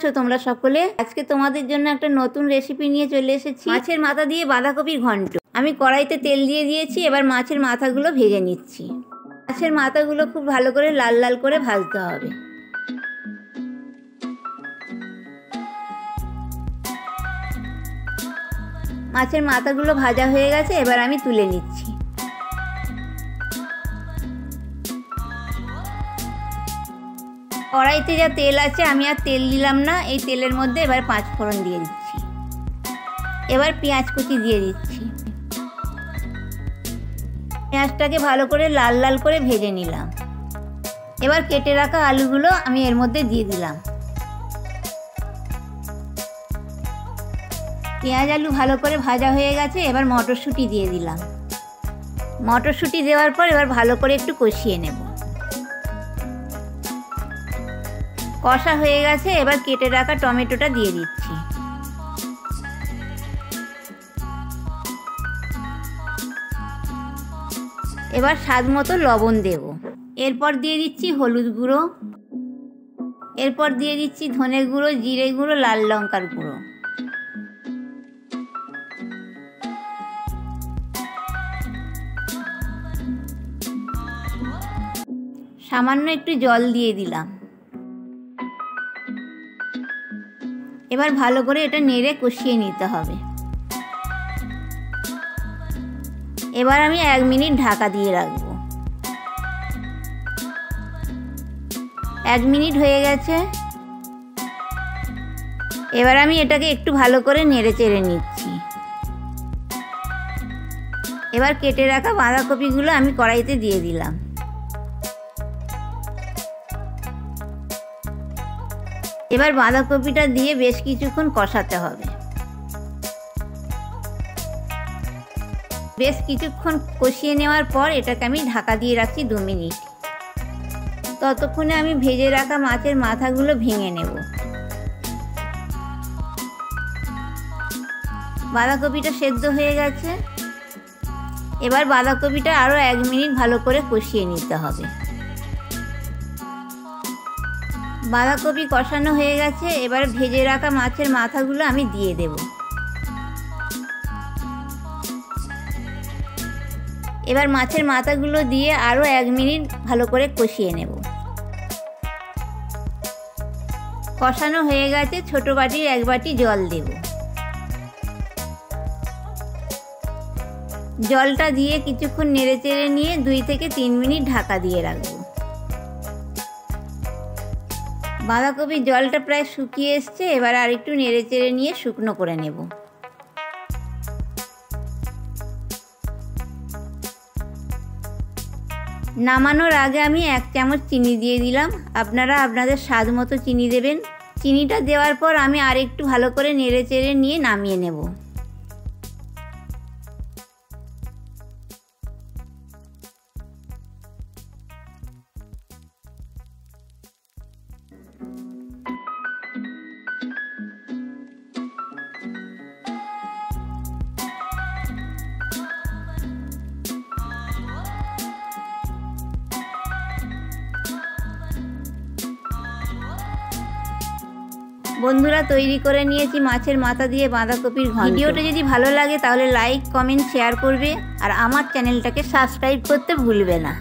আছো তোমরা সকলে? আজকে তোমাদের জন্য একটা নতুন রেসিপি নিয়ে চলে এসেছি। মাছের মাথা দিয়ে বাঁধাকপির ঘন্ট। আমি কড়াইতে তেল দিয়ে দিয়েছি, এবার মাছের মাথাগুলো ভেজে নিচ্ছি। মাছের মাথাগুলো খুব ভালো করে লাল লাল করে ভাজতে হবে। মাছের মাথাগুলো ভাজা হয়ে গেছে, এবার আমি তুলে নিচ্ছি। কড়াইতে যা তেল আছে আমি আর তেল দিলাম না। এই তেলের মধ্যে এবার 5 ফোড়ন দিয়ে দিচ্ছি। এবার পেঁয়াজ কুচি দিয়ে দিচ্ছি। পেঁয়াজটাকে ভালো করে লাল লাল করে ভেজে নিলাম। এবার কেটে রাখা আলুগুলো আমি এর মধ্যে দিয়ে দিলাম। পেঁয়াজ আলু ভালো করে ভাজা হয়ে গেছে, এবার মটরশুঁটি দিয়ে দিলাম। মটরশুঁটি দেওয়ার পর এবার ভালো করে একটু কষিয়ে নেব। কষা হয়ে গেছে, এবার কেটে রাখা টমেটোটা দিয়ে দিচ্ছি। এবার স্বাদ মতো লবণ দেব। এরপর দিয়ে দিচ্ছি হলুদ গুঁড়ো। এরপর দিয়ে দিচ্ছি ধনে গুঁড়ো, জিরে গুঁড়ো, লাল লঙ্কার গুঁড়ো। সামান্য একটু জল দিয়ে দিলাম। এবার ভালো করে এটা নেড়ে কষিয়ে নিতে হবে। এবার আমি 1 মিনিট ঢাকা দিয়ে রাখবো। 1 মিনিট হয়ে গেছে। এবার আমি এটাকে একটু ভালো করে নেড়ে চেড়ে নিচ্ছি। এবার কেটে রাখা বাঁধাকপিগুলো আমি কড়াইতে দিয়ে দিলাম। এবার বাঁধাকপিটা দিয়ে বেশ কিছুক্ষণ কষাতে হবে। বেশ কিছুক্ষণ কষিয়ে নেওয়ার পর এটাকে আমি ঢাকা দিয়ে রাখছি 2 মিনিট। ততক্ষণে আমি ভেজে রাখা মাছের মাথাগুলো ভেঙে নেব। বাঁধাকপিটা সেদ্ধ হয়ে গেছে। এবার বাঁধাকপিটা আরও 1 মিনিট ভালো করে কষিয়ে নিতে হবে। বাঁধাকপি কষানো হয়ে গেছে, এবার ভেজে রাখা মাছের মাথাগুলো আমি দিয়ে দেব। এবার মাছের মাথাগুলো দিয়ে আরও 1 মিনিট ভালো করে কষিয়ে নেব। কষানো হয়ে গেছে, ছোট বাটির 1 বাটি জল দেব। জলটা দিয়ে কিছুক্ষণ নেড়ে চেড়ে নিয়ে 2 থেকে 3 মিনিট ঢাকা দিয়ে রাখবো। বাঁধাকপির জলটা প্রায় শুকিয়ে এসছে, এবার আর একটু নেড়ে চেড়ে নিয়ে শুকনো করে নেব। নামানোর আগে আমি 1 চামচ চিনি দিয়ে দিলাম। আপনারা আপনাদের স্বাদ মতো চিনি দেবেন। চিনিটা দেওয়ার পর আমি আর একটু ভালো করে নেড়ে চেড়ে নিয়ে নামিয়ে নেব। বন্ধুরা, তৈরি করে নিয়েছি মাছের মাথা দিয়ে বাঁধাকপির ঘন্ট। ভিডিওটা যদি ভালো লাগে তাহলে লাইক, কমেন্ট, শেয়ার করবে আর আমার চ্যানেলটাকে সাবস্ক্রাইব করতে ভুলবে না।